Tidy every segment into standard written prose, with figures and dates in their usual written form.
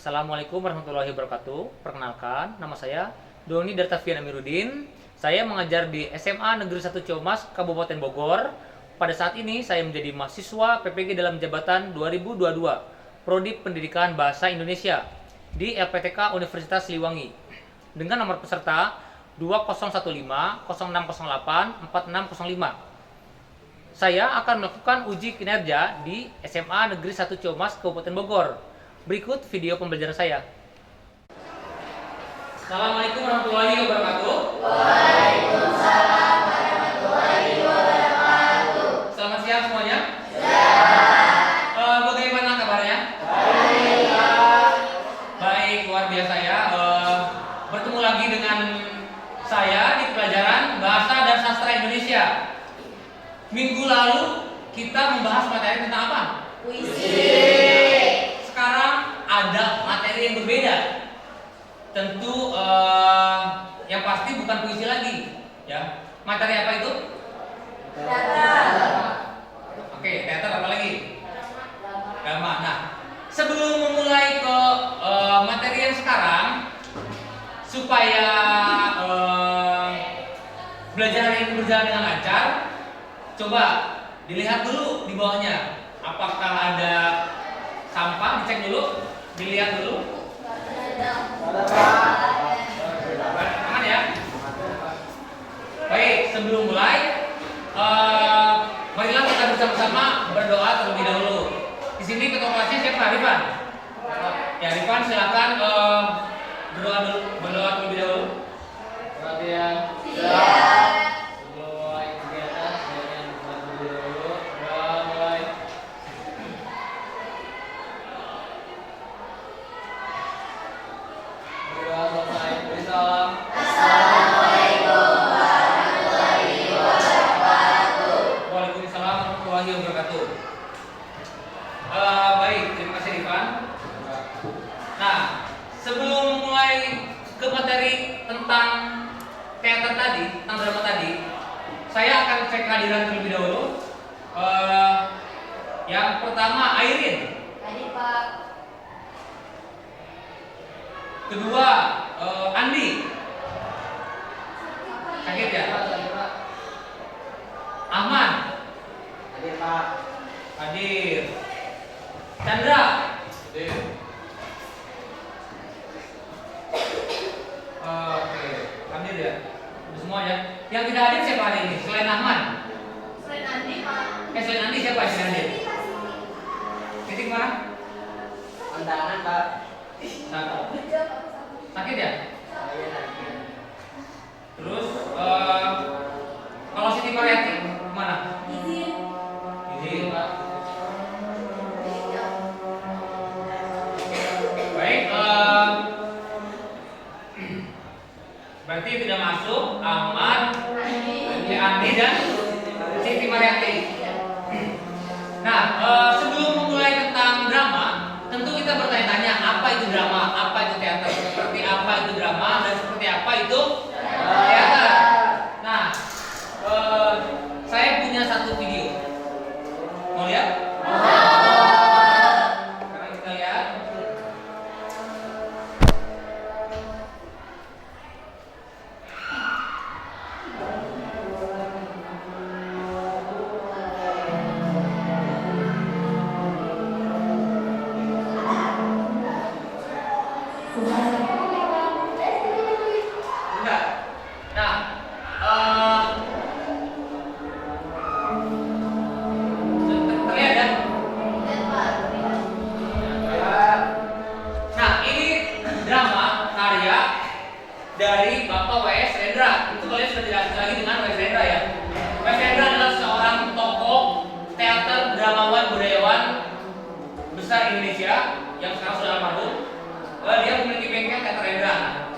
Assalamualaikum warahmatullahi wabarakatuh. Perkenalkan, nama saya Doni Dartafian Amiruddin. Saya mengajar di SMA Negeri 1 Ciamas, Kabupaten Bogor. Pada saat ini saya menjadi mahasiswa PPG dalam jabatan 2022, Prodi Pendidikan Bahasa Indonesia di LPTK Universitas Siliwangi. Dengan nomor peserta 2015 0608 4605. Saya akan melakukan uji kinerja di SMA Negeri 1 Ciamas, Kabupaten Bogor. Berikut video pembelajaran saya. Assalamualaikum warahmatullahi wabarakatuh. Waalaikumsalam warahmatullahi wabarakatuh. Selamat siang semuanya. Bagaimana kabarnya? Baik. Baik, luar biasa ya. Bertemu lagi dengan saya di pelajaran Bahasa dan Sastra Indonesia. Minggu lalu kita membahas materi tentang apa? Puisi. Sekarang ada materi yang berbeda. Tentu yang pasti bukan puisi lagi, ya. Materi apa itu? Teater. Oke, teater apa lagi? Drama. Nah, sebelum memulai ke materi yang sekarang, supaya belajar hari ini berjalan dengan lancar, coba dilihat dulu di bawahnya. Apakah ada sampah? Dicek dulu, dilihat dulu. Aman ya? Baik, sebelum mulai, marilah kita bersama-sama berdoa terlebih dahulu. Di sini ketua kelasnya siapa? Rifan. Ya, Rifan silakan berdoa terlebih dahulu. Perhatian. Siap. Sebelum mulai kegiatan, saya ingin terlebih dahulu doa mulai. Berdoa selesai, beri salam. Assalamualaikum warahmatullahi wabarakatuh. Waalaikumsalam warahmatullahi wabarakatuh. Baik, terima kasih Rifan. Nah, sebelum mulai ke materi tentang teater tadi, tentang drama tadi, saya akan cek kehadiran terlebih dahulu. Yang pertama Airin, Tadi Pak. kedua Andi. Sakit ya? Hadir, Pak. Ahmad, Hadir, Pak. hadir. Chandra, Hadir. oke, hadir ya. Udah semua ya. Yang tidak hadir siapa hari ini? Selain Ahmad. Selain Andi Pak. Selain Andi siapa yang tidak hadir? Titik mana? Undangan, Pak. Satu. Sakit ya? Saya hadir. Terus kalau Siti Mariati mana? Izin. Izin. Pak. Baik. Berarti yang tidak masuk Ahmad, Andi dan Siti Mariati. Nah, sebelum memulai tentang drama, tentu kita bertanya-tanya apa itu drama, apa itu teater, seperti apa itu drama dan seperti apa itu teater. Nah, saya punya satu video. Mau lihat? Sekarang kita lihat. Enggak. Nah, terlihat ya? Nah, ini drama karya dari Bapak W.S. Rendra. Itu kalian sudah tidak asing lagi dengan W.S. Rendra ya. W.S. Rendra adalah seorang tokoh teater, dramawan, budayawan besar Indonesia yang sekarang sudah almarhum. Dia memiliki bengkel teater Rendra.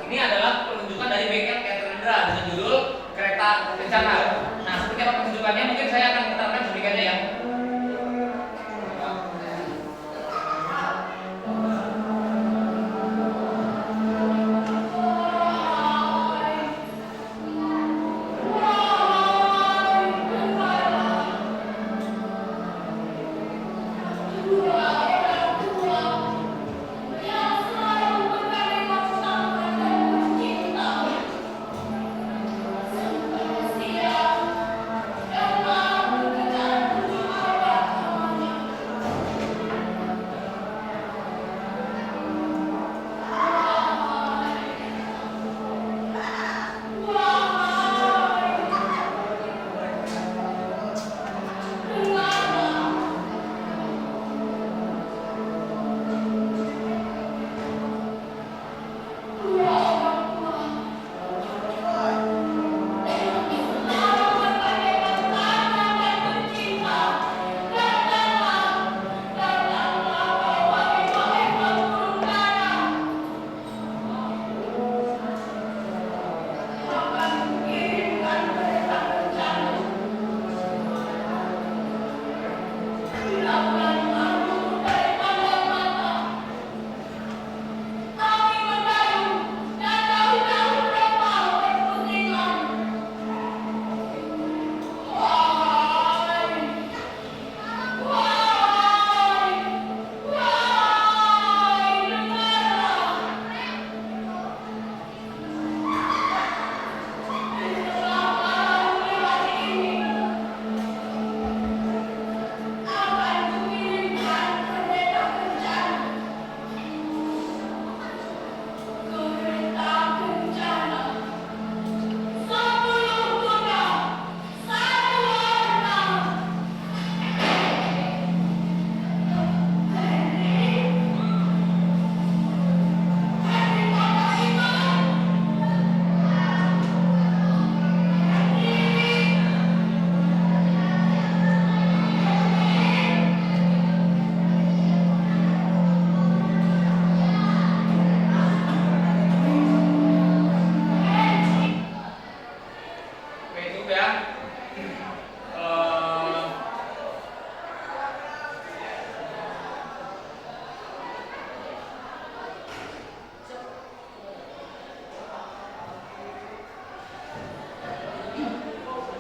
Ini adalah pertunjukan dari bengkel teater Rendra dengan judul Kereta Kencana. Nah, seperti apa pertunjukannya? Mungkin saya akan mengenalkan sedikitnya ya.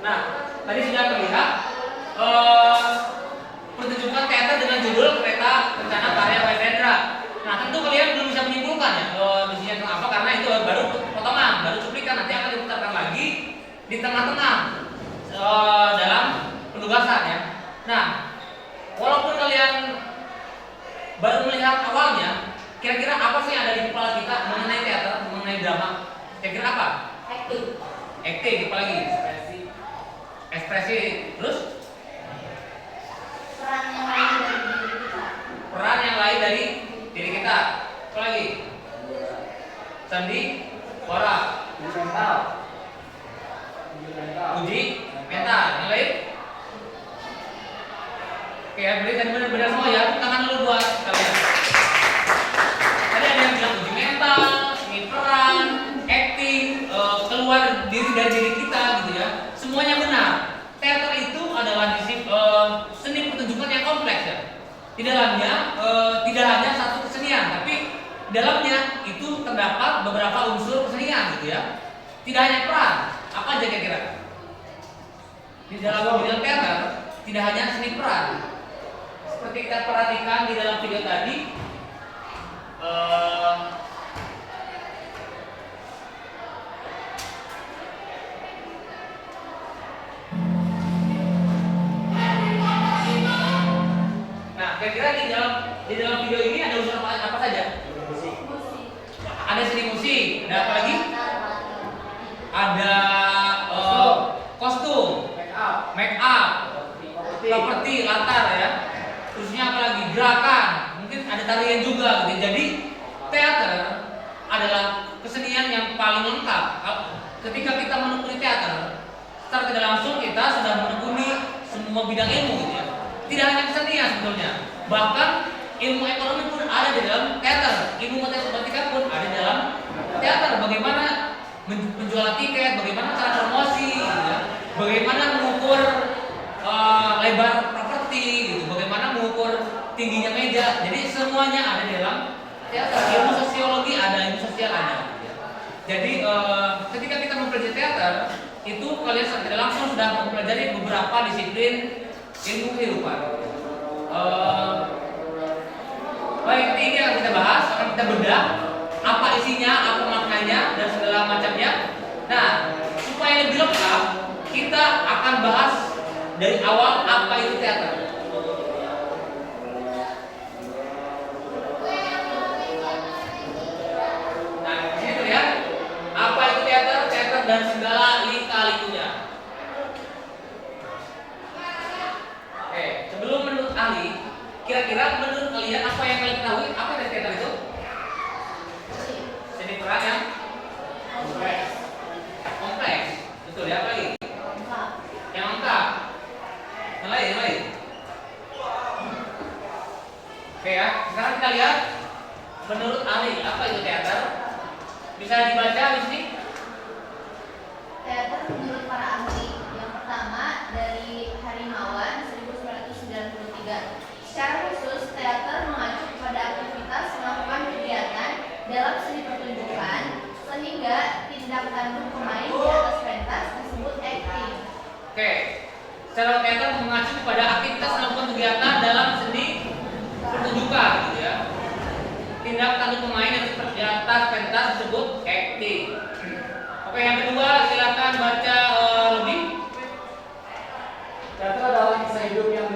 Nah, tadi sudah terlihat eh, pertunjukan teater dengan judul Kereta Kencana karya Mahendra. Nah, tentu kalian belum bisa menyimpulkan ya misinya tentang apa karena itu baru potongan, baru cuplikan, nanti akan diputarkan lagi di tengah-tengah dalam penugasan ya. Nah, walaupun kalian baru melihat awalnya, kira-kira apa sih yang ada di kepala kita mengenai teater, mengenai drama? Kira-kira apa? Acting. Acting, apa lagi? Ekspresi. Terus Peran yang lain dari diri kita. peran yang lain dari diri kita. Apa lagi? Sandi, ora, mental. uji mental. Yang lain? Oke, ya, benar-benar semua ya. Tangan dulu buat kalian. Tadi ada yang bilang uji mental, seni peran, acting, keluar diri dari diri kita gitu ya. Semuanya benar. Teater itu adalah seni pertunjukan yang kompleks ya. Di dalamnya tidak hanya satu kesenian, tapi di dalamnya itu terdapat beberapa unsur kesenian gitu ya. Tidak hanya peran, apa aja kira-kira? Di dalam bidang teater tidak hanya seni peran. Seperti kita perhatikan di dalam video tadi, nah kira-kira di dalam video ini ada unsur apa saja? Musik. Ada seni musik, ada apa lagi? Ada kostum, make up, properti, latar ya. Terusnya apa lagi? Gerakan, mungkin ada tarian juga gitu. Jadi teater adalah kesenian yang paling lengkap. Ketika kita menekuni teater, secara tidak langsung kita sudah menekuni semua bidang ilmu gitu ya. Tidak hanya kesenian sebetulnya, bahkan ilmu ekonomi pun ada di dalam teater, ilmu matematika pun ada di dalam teater. Bagaimana menjual tiket, bagaimana cara promosi, gitu ya. Bagaimana mengukur lebar properti, gitu. Bagaimana mengukur tingginya meja. Jadi semuanya ada di dalam teater. Ilmu sosiologi ada, ilmu sosial ada. Gitu ya. Jadi ketika kita mempelajari teater, itu kalian secara tidak langsung sudah mempelajari beberapa disiplin ilmu kehidupan. Baik, ini yang kita bahas, akan kita bedah apa isinya, apa maknanya, dan segala macamnya. Nah, supaya lebih lengkap, kita akan bahas dari awal apa itu teater. Nah, di sini terlihat apa itu teater, teater dan segala lika-likunya. Oke, sebelum menurut ahli, kira-kira menurut kalian apa yang kalian ketahui? Apa dari teater itu? Seni peran yang kompleks. Betul ya, apa lagi? Yang lengkap. Yang lain. Oke ya, sekarang kita lihat menurut ahli apa itu teater? Bisa dibaca di sini? Teater menurut para ahli, yang pertama dari Harimawan 1993. Secara khusus, teater mengacu kepada aktivitas melakukan kegiatan dalam seni pertunjukan sehingga tindak tanduk pemain di atas pentas disebut acting. Oke, secara teater mengacu pada aktivitas melakukan kegiatan dalam seni pertunjukan, gitu ya. Tindak tanduk pemain yang di atas pentas disebut acting. Oke, yang kedua silakan baca lebih. Teater adalah kisah hidup yang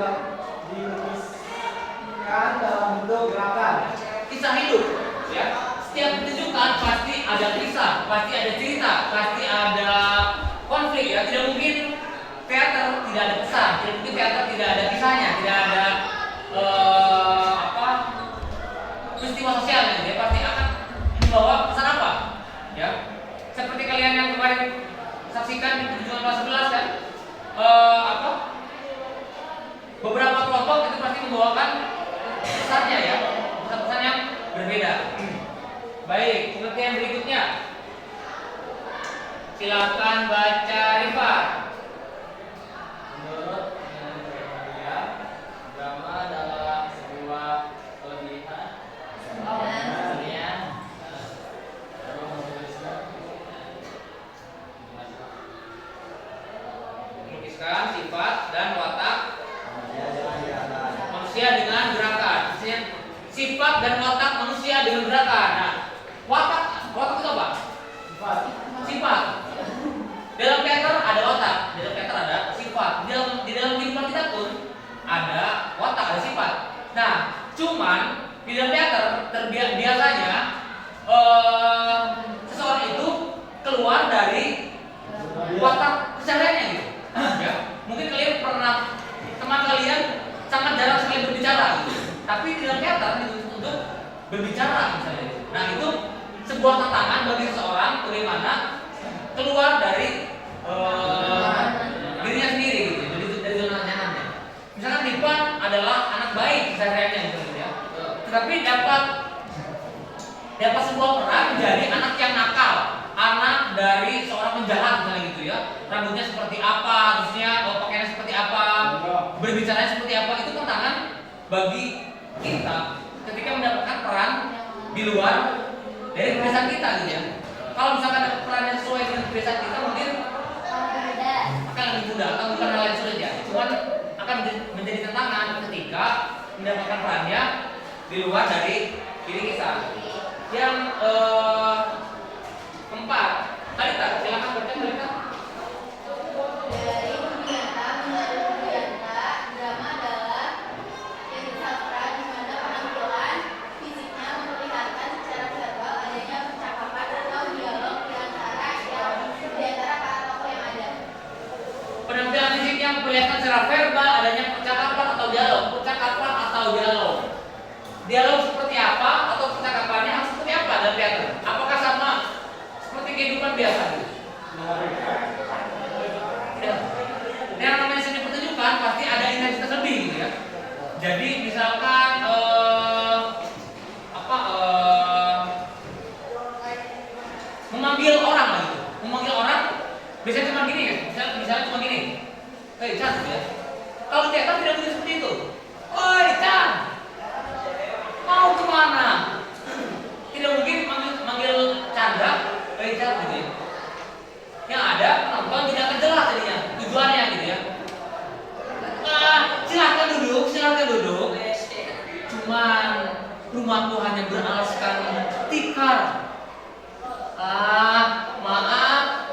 dilukiskan dalam bentuk gerakan. Kisah hidup, ya. Setiap pertunjukan pasti ada kisah, pasti ada cerita, pasti ada konflik, ya. Tidak mungkin teater tidak ada pesan, tidak mungkin teater tidak ada kisahnya, tidak ada peristiwa sosial, gitu. Dia pasti akan membawa pesan apa, ya. Seperti kalian yang kemarin saksikan di pertunjukan kelas 11 kan, beberapa kelompok itu pasti membawakan pesannya ya, pesan-pesan yang berbeda. Baik, pengertian berikutnya. Silakan baca Rifa. Menurut dia, drama adalah sebuah kelebihan kesenian lalu menulisnya Silakan. Nah, watak itu apa? Sifat. Dalam teater ada watak, di dalam teater ada sifat. Di dalam kehidupan kita pun ada watak, ada sifat. Nah, cuman di dalam teater biasanya seseorang itu keluar dari watak kesehariannya gitu. Ya, mungkin kalian pernah teman kalian sangat jarang sekali berbicara gitu. Tapi di dalam teater dituntut untuk berbicara misalnya. Nah, itu sebuah tantangan bagi seseorang bagaimana keluar dari dirinya sendiri gitu, dari zona nyamannya. Misalkan Dipan adalah anak baik kesehariannya gitu ya. Tetapi dapat sebuah peran menjadi anak yang nakal, anak dari seorang penjahat misalnya gitu ya. Rambutnya seperti apa, terusnya pakaiannya seperti apa, berbicaranya seperti apa, itu tantangan bagi kita ketika mendapatkan peran di luar dari kebiasaan kita gitu ya. Kalau misalkan ada peran yang sesuai dengan kebiasaan kita mungkin akan lebih mudah atau bukan hal yang sulit ya. Cuman akan menjadi tantangan ketika mendapatkan perannya di luar dari diri kita. Yang keempat, Talita, silakan baca Talita. Dari Rudianta menjadi Rudianta, drama adalah yang sastra di mana penampilan fisiknya memperlihatkan secara verbal adanya percakapan atau dialog di antara para tokoh yang ada. Penampilan fisiknya memperlihatkan secara verbal adanya percakapan atau dialog. Dialog seperti apa atau percakapannya harus seperti apa dalam teater? Apakah sama seperti kehidupan biasa gitu? Tidak. Yang namanya seni pertunjukan pasti ada intensitas lebih gitu ya. Jadi misalkan memanggil orang lah gitu. Memanggil orang biasanya cuma gini ya. Misalnya cuma gini. Hei Chan gitu ya. Kalau di teater tidak mungkin seperti itu. Oi Chan, mau kemana? Tidak mungkin manggil Chandra, Hei Chan gitu ya. Yang ada penonton tidak akan jelas jadinya tujuannya gitu ya. Silahkan duduk. Cuman rumahku hanya beralaskan tikar. Maaf,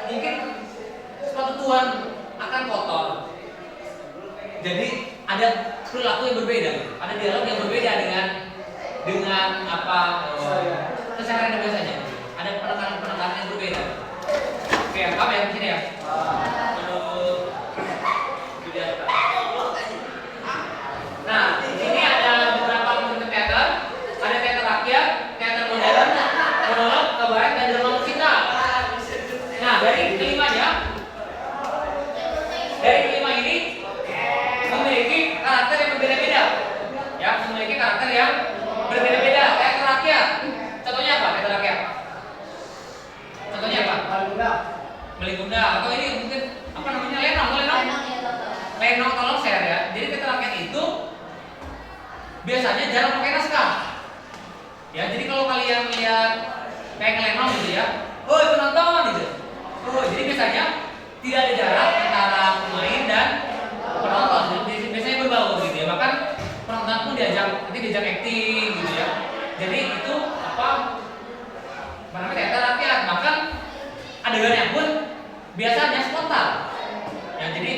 mungkin sepatu tuan akan kotor. Jadi ada perilaku yang berbeda, ada dialog yang berbeda dengan apa keseharian biasanya. Ada penekanan yang berbeda. Oke, apa ya di sini ya? Nah, di sini ada beberapa bentuk teater. Ada teater rakyat, teater modern, monolog, kabaret, dan drama musikal. Nah, dari kelima ini memiliki karakter yang berbeda-beda. Ya, memiliki karakter yang berbeda-beda. Teater rakyat. Contohnya apa? Teater rakyat. Contohnya apa? Meligunda. Atau ini mungkin apa namanya? Lenong tolong share ya. Jadi teater rakyat itu biasanya jarang pakai naskah. Ya, jadi kalau kalian lihat kayak Lenong gitu ya, oh penonton gitu. Oh, jadi biasanya tidak ada jarak antara pemain dan penonton. Jadi biasanya berbaur gitu ya. Bahkan penonton pun diajak acting gitu ya. Jadi itu apa namanya teater rakyat. Bahkan adegannya pun biasanya spontan. Ya, jadi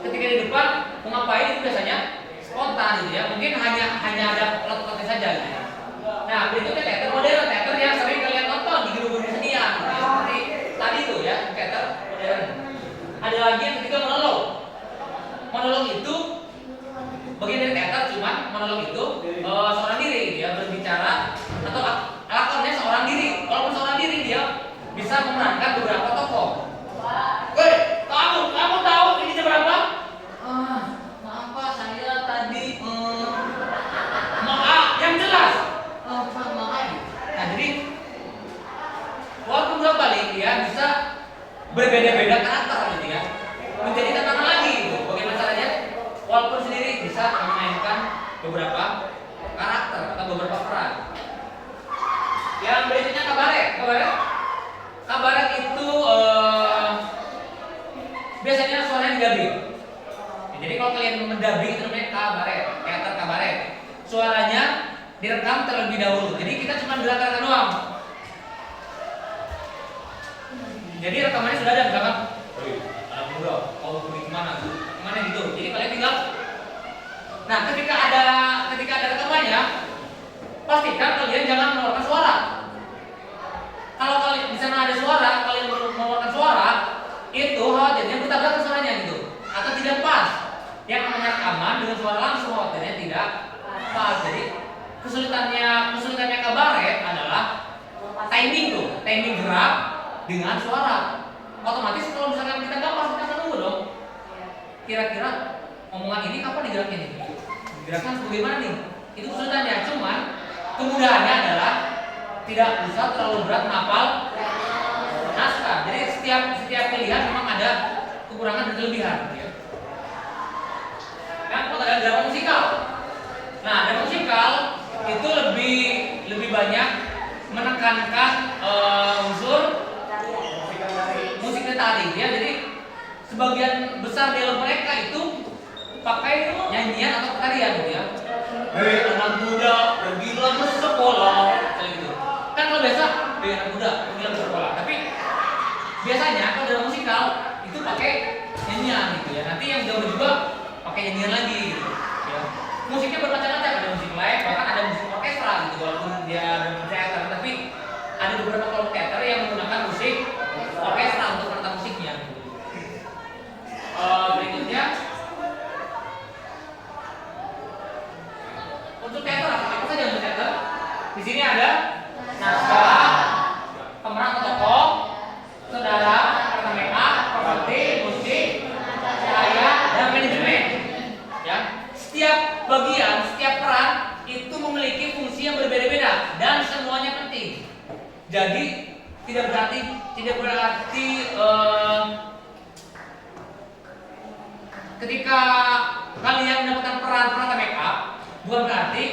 ketika di depan mau ngapain itu biasanya spontan gitu ya. Mungkin hanya ada plot-plotnya saja gitu ya. Nah, berikutnya teater modern, teater yang sering kalian tonton di gedung-gedung kesenian gitu ya. Seperti tadi tuh ya, teater modern. Ada lagi yang ketiga monolog. Monolog itu bagian dari teater, cuman monolog itu seorang diri gitu ya, berbicara atau lakonnya seorang diri. Walaupun seorang diri dia bisa memerankan beberapa tokoh. Woi, kamu tahu ini jam berapa? Maaf Pak, saya tadi maaf yang jelas. Maaf. Nah, jadi walaupun berapa kali dia bisa berbeda-beda karakter gitu ya. Menjadi tantangan lagi gitu. Bagaimana caranya? Walaupun sendiri bisa memainkan beberapa karakter atau beberapa peran. Yang berikutnya kabaret. Kabaret itu biasanya suaranya didubbing. Jadi kalau kalian mendubbing itu namanya kabaret, teater kabaret. Suaranya direkam terlebih dahulu. Jadi kita cuma gerakan doang. Jadi rekamannya sudah ada, misalkan, anak muda, kau pergi kemana gitu. Jadi kalian tinggal. Nah, ketika ada rekamannya, pastikan kalian jangan mengeluarkan suara. Kalau kalian di sana ada suara, kalian mengeluarkan suara, itu khawatirnya bertabrakan suaranya gitu, atau tidak pas. Yang namanya rekaman dengan suara langsung khawatirnya tidak pas. Jadi kesulitannya kabaret adalah timing gerak dengan suara. Otomatis kalau misalkan kita nggak pas, kita akan nunggu dong. Kira-kira omongan ini kapan digeraknya nih? Gerakan bagaimana nih? Itu kesulitannya. Cuman kemudahannya adalah tidak usah terlalu berat menghafal naskah. Jadi setiap pilihan memang ada kekurangan dan kelebihan. Ya. Nah, kalau ada drama musikal. Nah, drama musikal itu lebih banyak menekankan unsur musik tadi. Ya, jadi sebagian besar dialog mereka itu pakai nyanyian atau tarian gitu ya. Hei anak muda, pergilah ke sekolah, kayak gitu. Kan kalau biasa, hei anak muda, pergilah ke sekolah. Tapi biasanya kalau dalam musikal itu pakai nyanyian gitu ya. Nanti yang jauh juga pakai nyanyian lagi gitu. Ya. Musiknya bermacam-macam, ada musik live, bahkan ada musik orkestra gitu. Walaupun dia dalam teater, tapi ada beberapa kelompok teater yang menggunakan musik orkestra untuk penata musiknya. Gitu. Berikutnya. Untuk teater apa saja untuk teater? Di sini ada naskah, pemeran atau tokoh, saudara, kamera, properti, musik, cahaya, dan manajemen. Ya, setiap bagian, setiap peran itu memiliki fungsi yang berbeda-beda dan semuanya penting. Jadi tidak berarti ketika kalian mendapatkan peran penata make up bukan berarti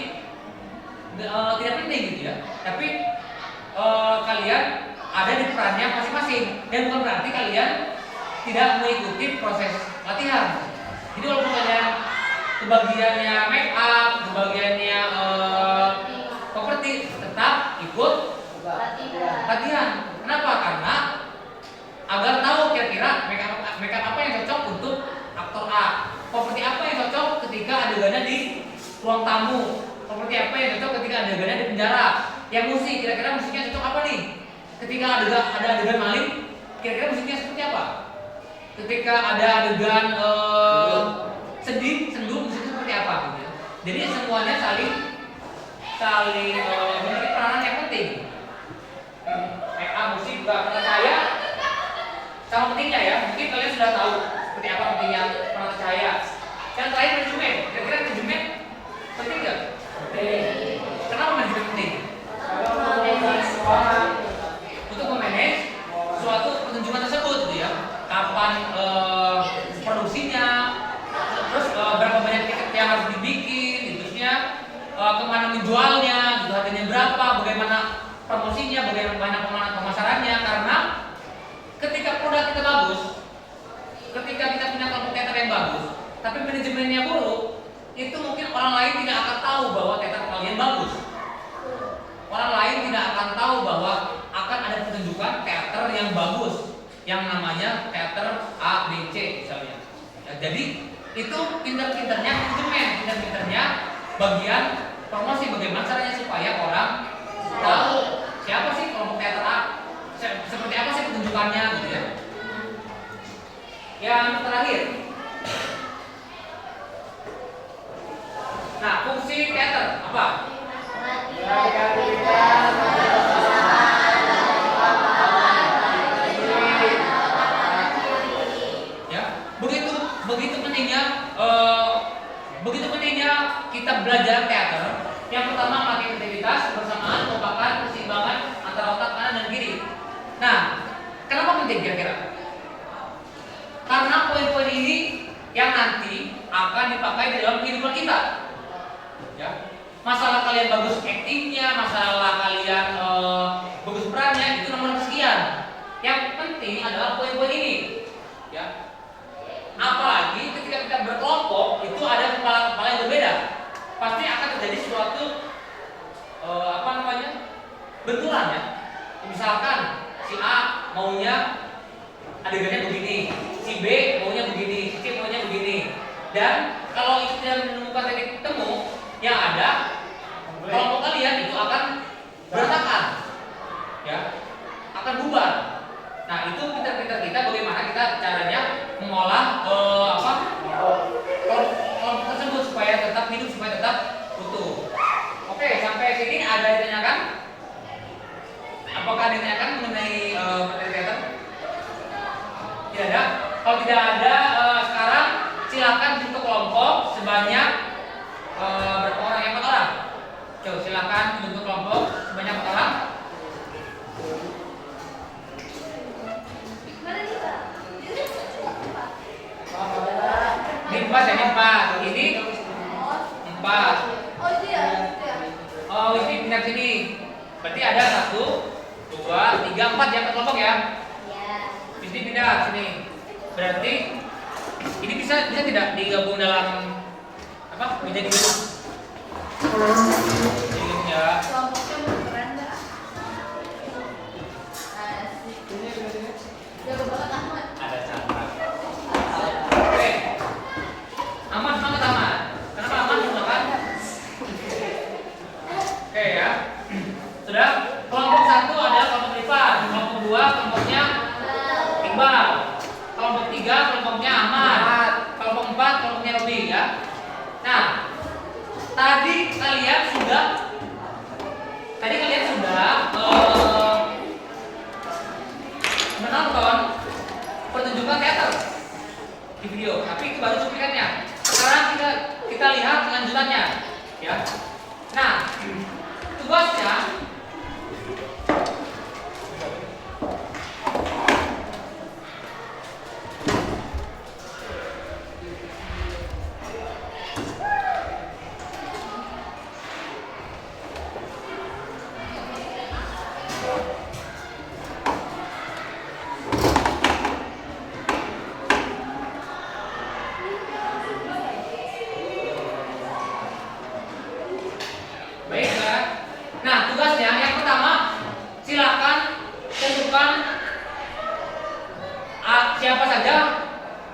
tidak penting gitu ya. Tapi kalian ada di perannya masing-masing dan bukan berarti kalian tidak mengikuti proses latihan. Jadi walaupun kalian kebagiannya make up, kebagiannya properti, tetap ikut latihan. Kenapa? Karena agar tahu kira-kira make up apa yang cocok untuk aktor A, properti apa yang cocok ketika adegannya di ruang tamu, seperti apa yang cocok ketika adegannya di penjara. Yang musik, kira-kira musiknya cocok apa nih? Ketika ada adegan maling, kira-kira musiknya seperti apa? Ketika ada adegan sedih, sendu, musiknya seperti apa? Gitu ya. Jadi semuanya saling memiliki peranan yang penting. Make up, musik juga menurut saya sama pentingnya ya. Mungkin kalian sudah tahu seperti apa pentingnya penata cahaya. Yang terakhir manajemen, kira-kira manajemen penting nggak? Kenapa manajemen penting? Untuk memanage suatu pertunjukan tersebut, gitu ya. Kapan produksinya, terus berapa banyak tiket yang harus dibikin, terusnya kemana menjualnya, gitu, harganya berapa, bagaimana promosinya, bagaimana pemasarannya. Karena ketika produk kita bagus, ketika kita punya kelompok teater yang bagus, tapi manajemennya buruk, itu mungkin orang lain tidak akan tahu bahwa teater kalian bagus. Orang lain tidak akan tahu bahwa akan ada pertunjukan teater yang bagus, yang namanya teater A, B, C misalnya. Ya, jadi itu pinter-pinternya manajemen, pinter-pinternya bagian promosi, bagaimana caranya supaya orang tahu siapa sih kelompok teater A, seperti apa sih pertunjukannya, gitu ya. Yang terakhir. Nah, fungsi teater apa? Ya, begitu pentingnya kita belajar teater. Yang pertama, melatih kreativitas bersamaan merupakan keseimbangan antara otak kanan dan kiri. Nah, kenapa penting kira-kira? Karena poin-poin ini yang nanti akan dipakai di dalam kehidupan kita. Ya. Masalah kalian bagus aktingnya, masalah kalian bagus perannya, itu nomor sekian. Yang penting adalah poin-poin ini. Ya. Apalagi ketika kita berkelompok, itu ada kepala-kepala yang berbeda. Pasti akan terjadi suatu benturan ya. Misalkan si A maunya adegannya begini, si B maunya begini, si C maunya begini. Dan kalau itu tidak menemukan titik temu, yang ada kelompok kalian itu akan berantakan, ya, akan bubar. Nah, itu pintar-pintar kita bagaimana kita caranya mengolah kelompok tersebut supaya tetap hidup, supaya tetap utuh. Oke, sampai sini ada yang ditanyakan? Apakah ada yang ditanyakan mengenai materi teater? Tidak ada. Kalau tidak ada, sekarang silakan bentuk kelompok sebanyak berapa orang? Yang 4 orang. Coba silakan bentuk kelompok sebanyak 4 orang. Ini 4 ya, ini 4. Ini 4. Oh itu ya, itu ya. Oh, ini pindah sini. Berarti ada 1, 2, 3, 4 ya, 4 kelompok ya. Iya. Ini pindah sini. Berarti ini bisa tidak digabung dalam apa? Menjadi grup. Jadi ya. Kelompoknya keren nggak? Asik. Jago banget Ahmad. Ada cara. Oke. Aman, semangat aman. Kenapa aman? Silakan. Oke ya. Sudah. Kelompok 1 adalah kelompok Rifan. Kelompok 2 kelompoknya Iqbal. Kelompok 3 kelompoknya Ahmad. Kelompok 4 kelompoknya Robi ya. Nah, tadi kalian sudah menonton pertunjukan teater di video, tapi itu baru cuplikannya. Sekarang kita lihat lanjutannya, ya. Nah, tugasnya baiklah. Nah, tugasnya yang pertama, silakan tentukan siapa saja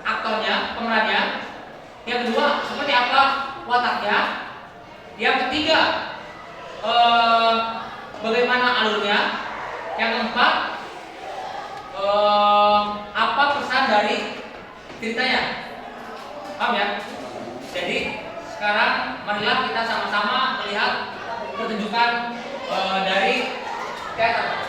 aktornya, pemerannya. Yang kedua, seperti apa wataknya. Yang ketiga, bagaimana alurnya. Yang keempat, apa pesan dari ceritanya. Paham ya? Jadi sekarang marilah kita sama-sama melihat pertunjukan dari teater.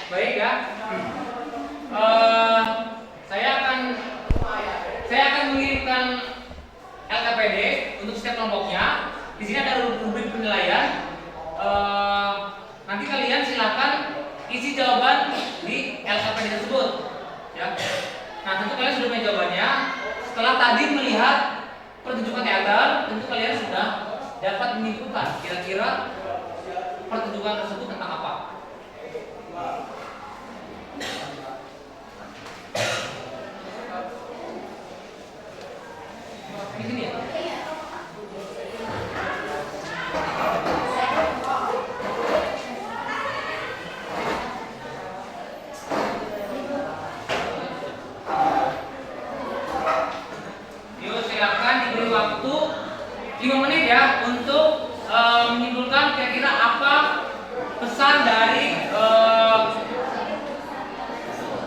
Baik ya. Eh, saya akan mengirimkan LKPD untuk setiap kelompoknya. Di sini ada rubrik penilaian. Nanti kalian silakan isi jawaban di LKPD tersebut. Ya. Nah, tentu kalian sudah punya jawabannya. Setelah tadi melihat pertunjukan teater, tentu kalian sudah dapat menyimpulkan kira-kira pertunjukan tersebut tentang apa. Di sini ya. Yuk silakan diberi waktu 5 menit ya untuk menyimpulkan kira-kira apa pesan dari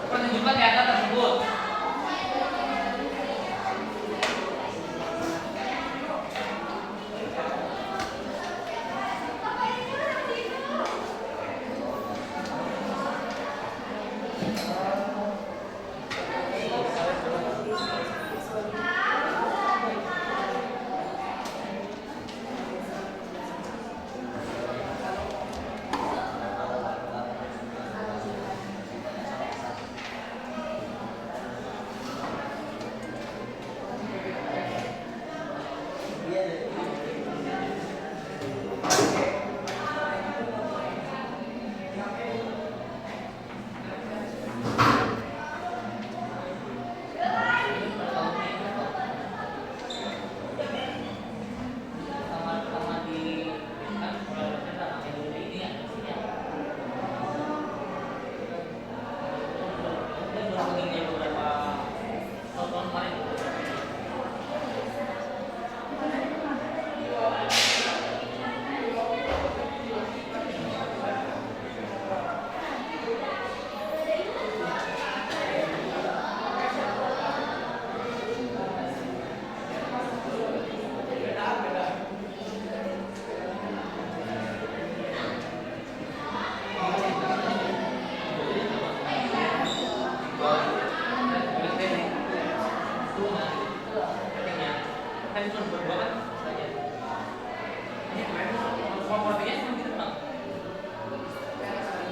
pertunjukan teater tersebut. Kan cuma berdua kan saja. Ini kemarin formatnya cuma gitu bang.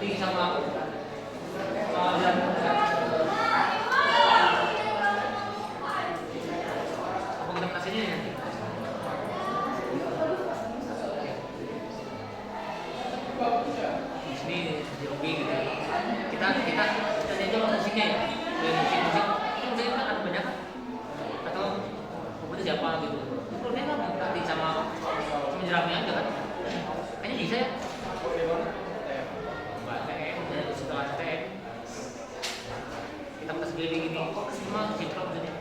Tinggi sama aku. Dan apa kita menasinya nanti? Di sini JOB gitu. Kita nyanyi musiknya ya. Dari musik itu kan ada banyak kan? Atau itu siapa gitu? Itu dia kan nanti sama jeramnya aja kan? Kayaknya bisa ya. Mbak TM dari setelah TM kita pas gini semua sinkron jadi.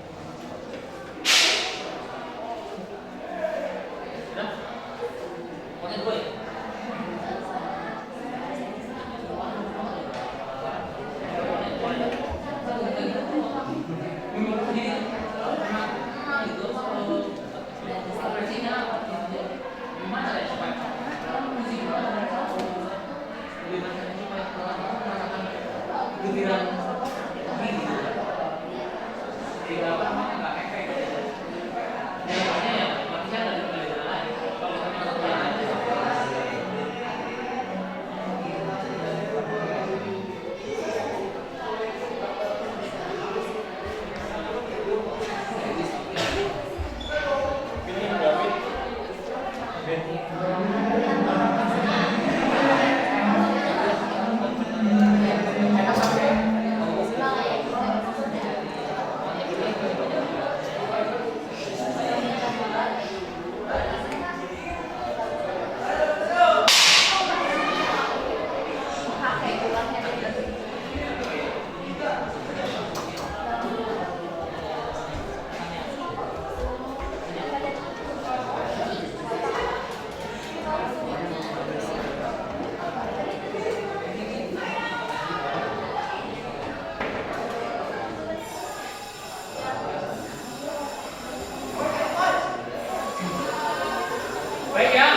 Baik ya,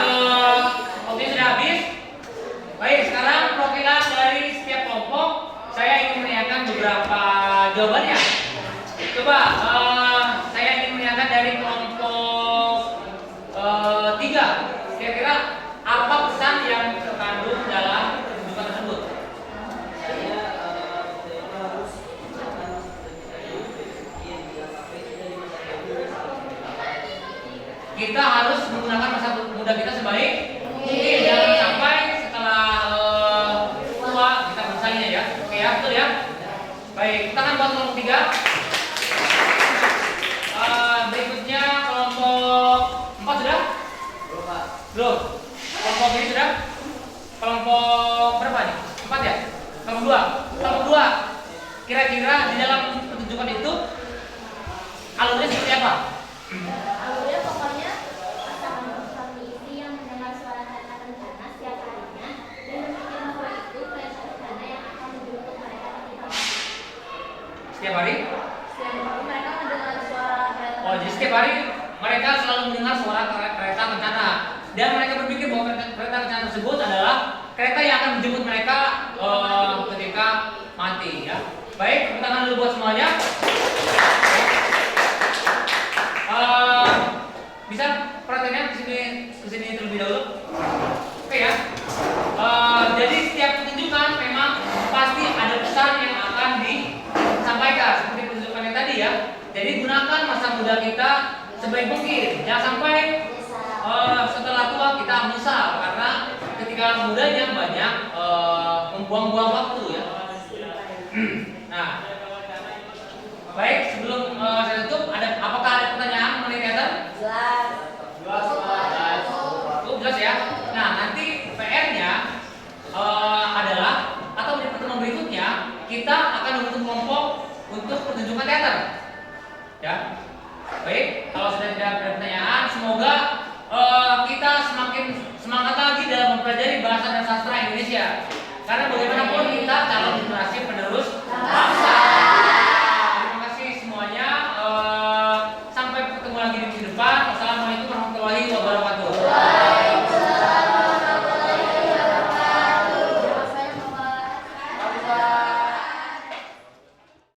waktunya sudah habis. Baik, sekarang perwakilan dari setiap kelompok saya ingin menanyakan beberapa jawabannya. Coba saya ingin menanyakan dari kelompok 3. Kira-kira apa pesan yang terkandung dalam pertunjukan tersebut? Kita harus menggunakan masa muda kita sebaik mungkin. Jangan sampai setelah tua kita menyesalinya ya. Oke ya, betul ya. Baik, tangan buat kelompok 3. Berikutnya kelompok 4 sudah? Belum. Kelompok ini sudah? Kelompok berapa nih? 4 ya? Kelompok 2. Kelompok 2. Kira-kira di dalam pertunjukan itu alurnya seperti apa? Alurnya pokoknya pasangan isi yang mendengar suara kereta kencana setiap harinya dan berpikir bahwa itu kereta kencana yang akan membentuk mereka ketika mati. Setiap hari? Setiap hari mereka mendengar suara kereta. Oh, jadi setiap hari mereka selalu mendengar suara kereta kencana dan mereka berpikir bahwa kereta kencana tersebut adalah kereta yang akan menjemput mereka ketika mati ya. Baik, tepuk tangan dulu buat semuanya. Bisa perhatiannya ke sini terlebih dahulu. Oke ya. Jadi setiap pertunjukan memang pasti ada pesan yang akan disampaikan seperti pertunjukan yang tadi ya. Jadi gunakan masa muda kita sebaik mungkin. Jangan sampai setelah tua kita menyesal karena ketika mudanya banyak membuang-buang waktu ya. Nah, baik, sebelum saya tutup, apakah ada pertanyaan mengenai teater? Jelas. Jelas ya. Nah, nanti PR-nya adalah atau di pertemuan berikutnya kita akan membentuk kelompok untuk pertunjukan teater. Ya. Baik, kalau sudah tidak ada pertanyaan, semoga kita semakin semangat lagi dalam mempelajari bahasa dan sastra Indonesia. Karena bagaimanapun kita calon generasi penerus